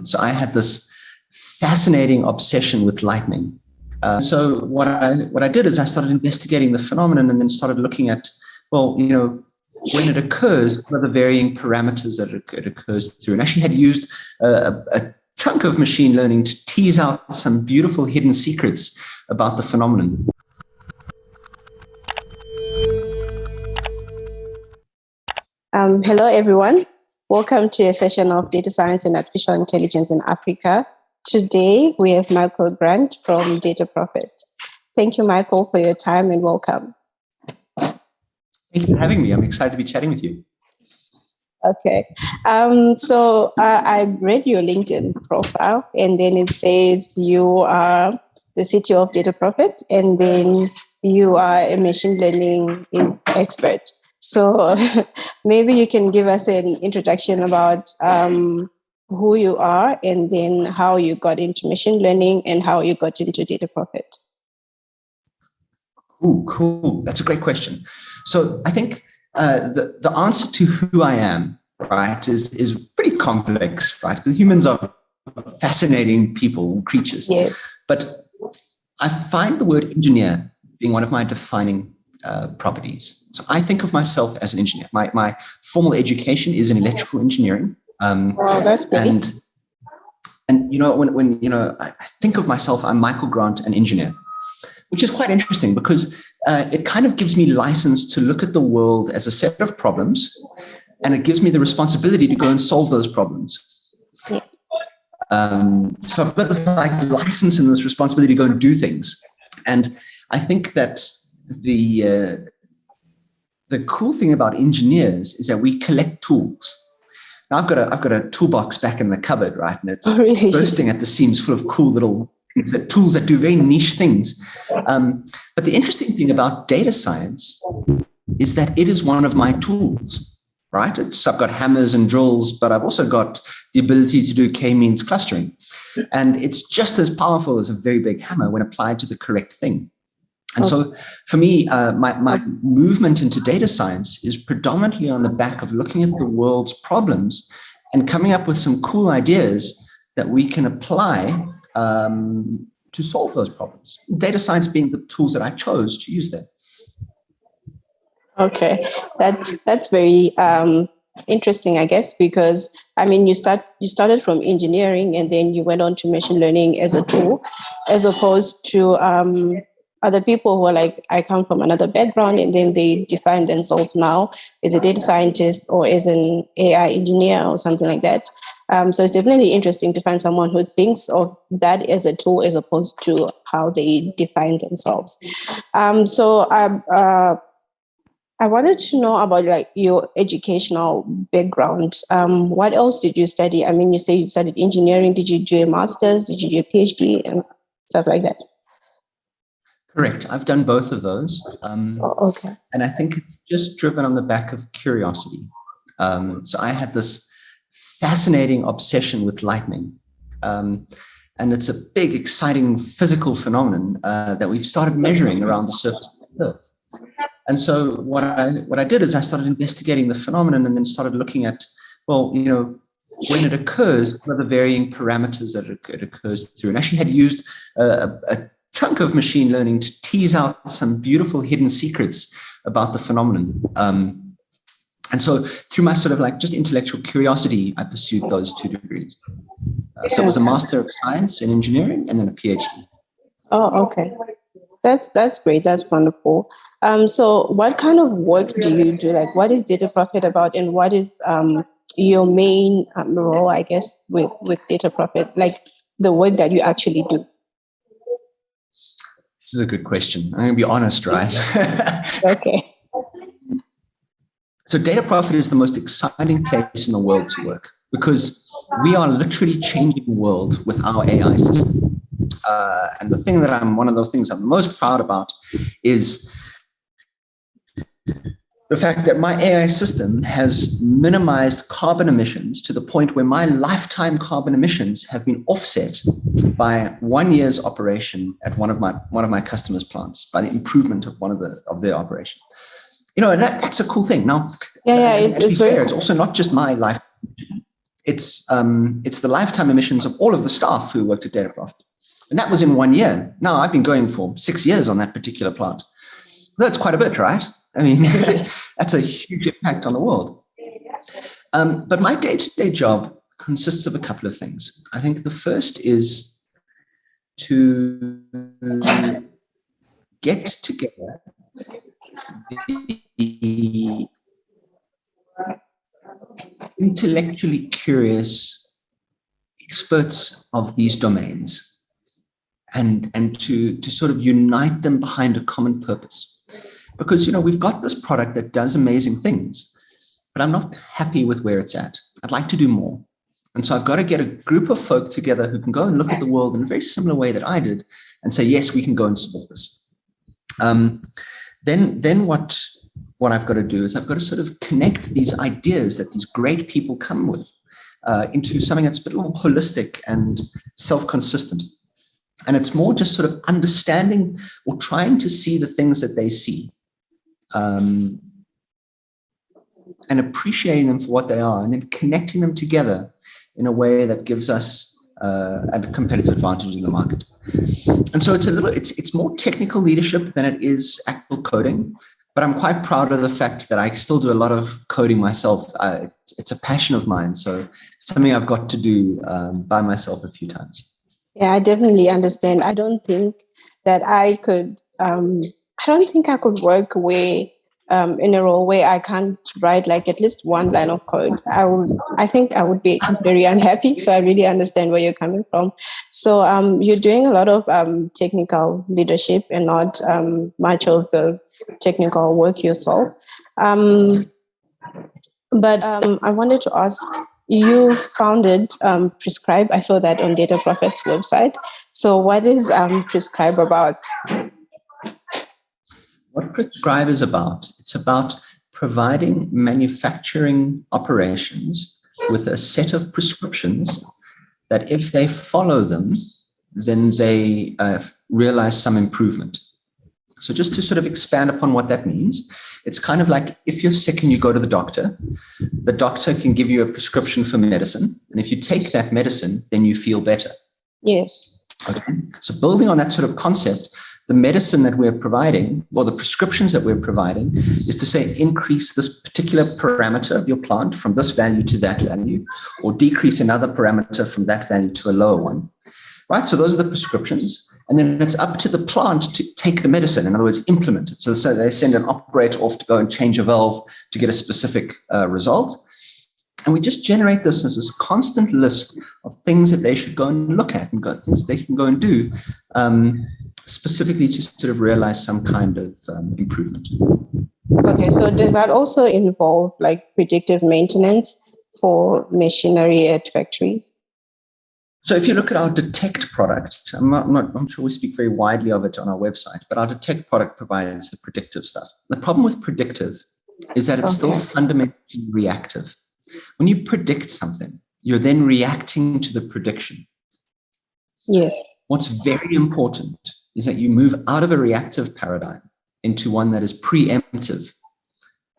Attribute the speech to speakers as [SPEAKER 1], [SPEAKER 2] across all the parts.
[SPEAKER 1] So I had this fascinating obsession with lightning. So what I did is I started investigating the phenomenon and then started looking at, well, when it occurs, what are the varying parameters that it occurs through, and actually had used a chunk of machine learning to tease out some beautiful hidden secrets about the phenomenon.
[SPEAKER 2] Hello, everyone. Welcome to a session of Data Science and Artificial Intelligence in Africa. Today, we have Michael Grant from DataProphet. Thank you, Michael, for your time and welcome.
[SPEAKER 1] Thank you for having me. I'm excited to be chatting with you.
[SPEAKER 2] Okay. So I read your LinkedIn profile, and then it says you are the CTO of DataProphet, and then you are a machine learning expert. So maybe you can give us an introduction about who you are and then how you got into machine learning and how you got into DataProphet.
[SPEAKER 1] Ooh, cool. That's a great question. So I think the answer to who I am, right, is pretty complex, right? Because humans are fascinating people, creatures.
[SPEAKER 2] Yes.
[SPEAKER 1] But I find the word engineer being one of my defining properties. So I think of myself as an engineer. My formal education is in electrical engineering.
[SPEAKER 2] Oh, that's great.
[SPEAKER 1] And when I think of myself, I'm Michael Grant, an engineer, which is quite interesting because it kind of gives me license to look at the world as a set of problems, and it gives me the responsibility to go and solve those problems.
[SPEAKER 2] Yes.
[SPEAKER 1] So I've got like license and this responsibility to go and do things. And I think that the cool thing about engineers is that we collect tools. Now I've got a toolbox back in the cupboard, right? And it's
[SPEAKER 2] really?
[SPEAKER 1] bursting at the seams, full of cool little tools that do very niche things. But the interesting thing about data science is that it is one of my tools, right? I've got hammers and drills, but I've also got the ability to do k-means clustering. And it's just as powerful as a very big hammer when applied to the correct thing. And so for me, my movement into data science is predominantly on the back of looking at the world's problems and coming up with some cool ideas that we can apply to solve those problems. Data science being the tools that I chose to use there.
[SPEAKER 2] Okay, that's very interesting, I guess, because I mean, you started from engineering and then you went on to machine learning as a tool, as opposed to other people who are like, I come from another background, and then they define themselves now as a data scientist or as an AI engineer or something like that. So it's definitely interesting to find someone who thinks of that as a tool as opposed to how they define themselves. So I wanted to know about like your educational background. What else did you study? I mean, you say you studied engineering. Did you do a master's? Did you do a PhD and stuff like that?
[SPEAKER 1] Correct. I've done both of those.
[SPEAKER 2] Okay.
[SPEAKER 1] And I think it's just driven on the back of curiosity. So I had this fascinating obsession with lightning. And it's a big, exciting physical phenomenon that we've started measuring around the surface of the Earth. And so what I did is I started investigating the phenomenon and then started looking at, well, when it occurs, what are the varying parameters that it occurs through, and actually had used a chunk of machine learning to tease out some beautiful hidden secrets about the phenomenon. And so through my sort of like just intellectual curiosity, I pursued those 2 degrees. So it was a Master of Science in Engineering and then a PhD.
[SPEAKER 2] Oh, okay. That's great. That's wonderful. So what kind of work do you do? Like, what is DataProphet about, and what is your main role, I guess, with DataProphet, like the work that you actually do?
[SPEAKER 1] This is a good question. I'm going to be honest, right?
[SPEAKER 2] Okay.
[SPEAKER 1] So DataProphet is the most exciting place in the world to work because we are literally changing the world with our AI system. And one of the things I'm most proud about is the fact that my AI system has minimized carbon emissions to the point where my lifetime carbon emissions have been offset by 1 year's operation at one of my customers' plants, by the improvement of their operation. And that's a cool thing. Now,
[SPEAKER 2] it's very
[SPEAKER 1] fair,
[SPEAKER 2] cool.
[SPEAKER 1] It's also not just my life. it's the lifetime emissions of all of the staff who worked at DataProphet. And that was in 1 year. Now I've been going for 6 years on that particular plant. That's quite a bit, right? I mean, that's a huge impact on the world. But my day-to-day job consists of a couple of things. I think the first is to get together the intellectually curious experts of these domains and to sort of unite them behind a common purpose. Because, you know, we've got this product that does amazing things, but I'm not happy with where it's at. I'd like to do more. And so I've got to get a group of folk together who can go and look at the world in a very similar way that I did and say, yes, we can go and solve this. Then what I've got to do is I've got to sort of connect these ideas that these great people come with into something that's a bit more holistic and self-consistent. And it's more just sort of understanding or trying to see the things that they see and appreciating them for what they are, and then connecting them together in a way that gives us a competitive advantage in the market. And so it's more technical leadership than it is actual coding, but I'm quite proud of the fact that I still do a lot of coding myself. It's a passion of mine, so something I've got to do by myself a few times.
[SPEAKER 2] Yeah, I definitely understand. I don't think that I could. I don't think I could work in a role where I can't write like at least one line of code. I think I would be very unhappy. So I really understand where you're coming from. So you're doing a lot of technical leadership and not much of the technical work yourself. But I wanted to ask, you founded Prescribe. I saw that on DataProphet's website. So what is Prescribe about?
[SPEAKER 1] What Prescribe is about, it's about providing manufacturing operations with a set of prescriptions that if they follow them, then they realize some improvement. So just to sort of expand upon what that means, it's kind of like if you're sick and you go to the doctor can give you a prescription for medicine. And if you take that medicine, then you feel better.
[SPEAKER 2] Yes.
[SPEAKER 1] Okay. So building on that sort of concept, the medicine that we're providing, or the prescriptions that we're providing, is to say increase this particular parameter of your plant from this value to that value, or decrease another parameter from that value to a lower one. Right? So those are the prescriptions. And then it's up to the plant to take the medicine, in other words, implement it. So they send an operator off to go and change a valve to get a specific result. And we just generate this as this constant list of things that they should go and look at and things they can go and do, specifically to sort of realize some kind of improvement.
[SPEAKER 2] Okay, so does that also involve like predictive maintenance for machinery at factories?
[SPEAKER 1] So if you look at our Detect product, I'm sure we speak very widely of it on our website, but our Detect product provides the predictive stuff. The problem with predictive is that it's still fundamentally reactive. When you predict something, you're then reacting to the prediction.
[SPEAKER 2] Yes.
[SPEAKER 1] What's very important is that you move out of a reactive paradigm into one that is preemptive.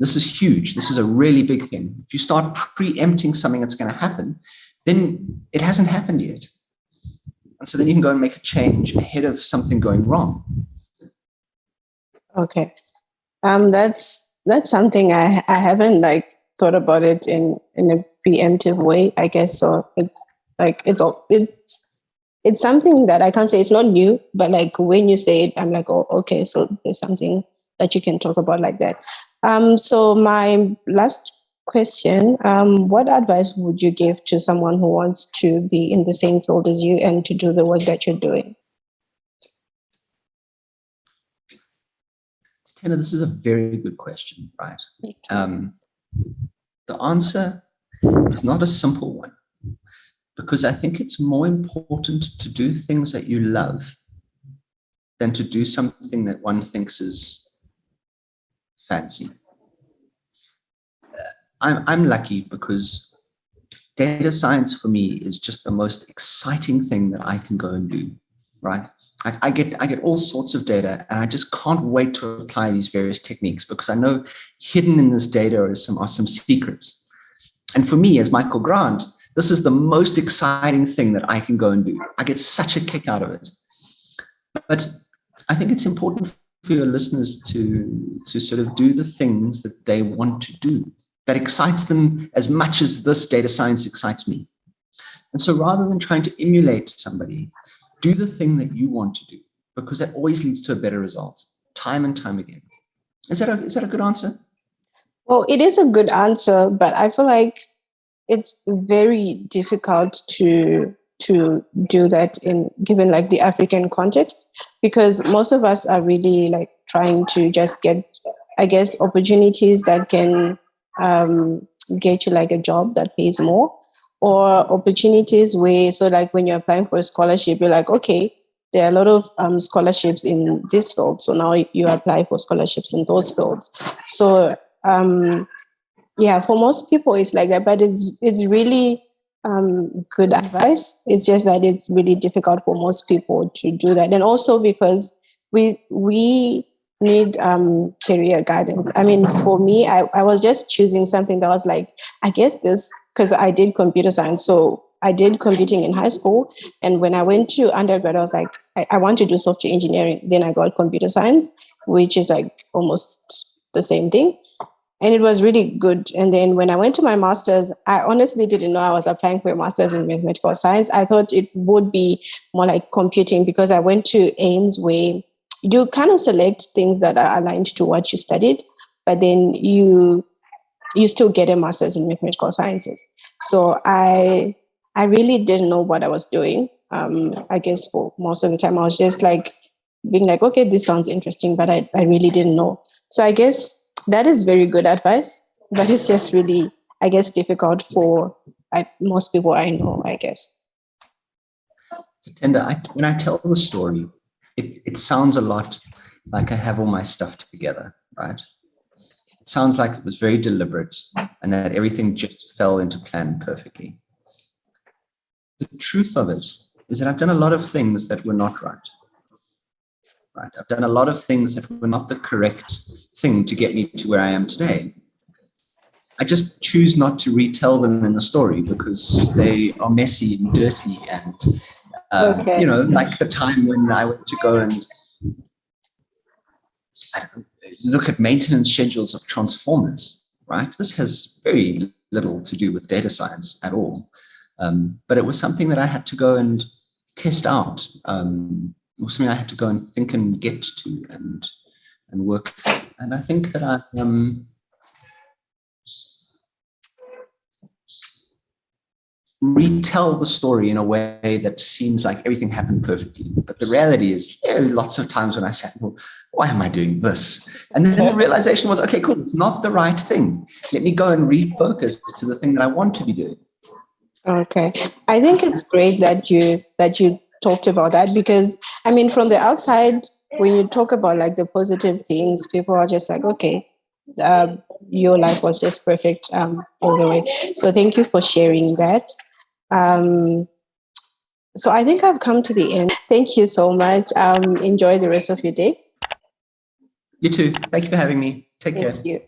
[SPEAKER 1] This is huge. This is a really big thing. If you start preempting something that's going to happen, then it hasn't happened yet. And so then you can go and make a change ahead of something going wrong.
[SPEAKER 2] Okay. That's something I haven't like thought about it in a preemptive way, I guess. So it's like it's something that I can't say it's not new, but like when you say it, I'm like, oh, okay, so there's something that you can talk about like that. So my last question, what advice would you give to someone who wants to be in the same field as you and to do the work that you're doing?
[SPEAKER 1] Tina, this is a very good question, right? The answer is not a simple one, because I think it's more important to do things that you love than to do something that one thinks is fancy. I'm lucky because data science for me is just the most exciting thing that I can go and do, right? I get all sorts of data, and I just can't wait to apply these various techniques because I know hidden in this data are some secrets. And for me, as Michael Grant, This is the most exciting thing that I can go and do. I get such a kick out of it. But I think it's important for your listeners to sort of do the things that they want to do, that excites them as much as this data science excites me. And so rather than trying to emulate somebody, do the thing that you want to do, because that always leads to a better result, time and time again. Is that a good answer?
[SPEAKER 2] Well, it is a good answer, but I feel like it's very difficult to do that given like the African context, because most of us are really like trying to just get, I guess, opportunities that can get you like a job that pays more, or opportunities where, so like when you're applying for a scholarship, you're like, okay, there are a lot of scholarships in this field, so now you apply for scholarships in those fields. So yeah, for most people it's like that, but it's really good advice. It's just that it's really difficult for most people to do that, and also because we need career guidance. I mean, for me, I was just choosing something that was like, I guess this, because I did computer science, so I did computing in high school, and when I went to undergrad, I was like, I want to do software engineering. Then I got computer science, which is like almost the same thing. And it was really good. And then when I went to my master's, I honestly didn't know I was applying for a master's in mathematical science. I thought it would be more like computing, because I went to AIMS, where you kind of select things that are aligned to what you studied, but then you still get a master's in mathematical sciences. So I really didn't know what I was doing. I guess for most of the time, I was just like being like, okay, this sounds interesting, but I really didn't know. So I guess that is very good advice, but it's just really, I guess, difficult for most people I know, I guess.
[SPEAKER 1] Tenda, when I tell the story, it sounds a lot like I have all my stuff together, right? It sounds like it was very deliberate and that everything just fell into plan perfectly. The truth of it is that I've done a lot of things that were not right. Right. I've done a lot of things that were not the correct thing to get me to where I am today. I just choose not to retell them in the story because they are messy and dirty and, you know, like the time when I went to go and look at maintenance schedules of transformers, right? This has very little to do with data science at all. But it was something that I had to go and test out. It was something I had to go and think and get to and work. And I think that I retell the story in a way that seems like everything happened perfectly. But the reality is there are lots of times when I said, well, why am I doing this? And then the realization was, okay, cool, it's not the right thing. Let me go and refocus to the thing that I want to be doing.
[SPEAKER 2] Okay. I think it's great that you talked about that, because I mean, from the outside, when you talk about like the positive things, people are just like, okay, your life was just perfect all the way. So thank you for sharing that. So I think I've come to the end. Thank you so much. Enjoy the rest of your day.
[SPEAKER 1] You too. Thank you for having me. Take care.
[SPEAKER 2] Thank you.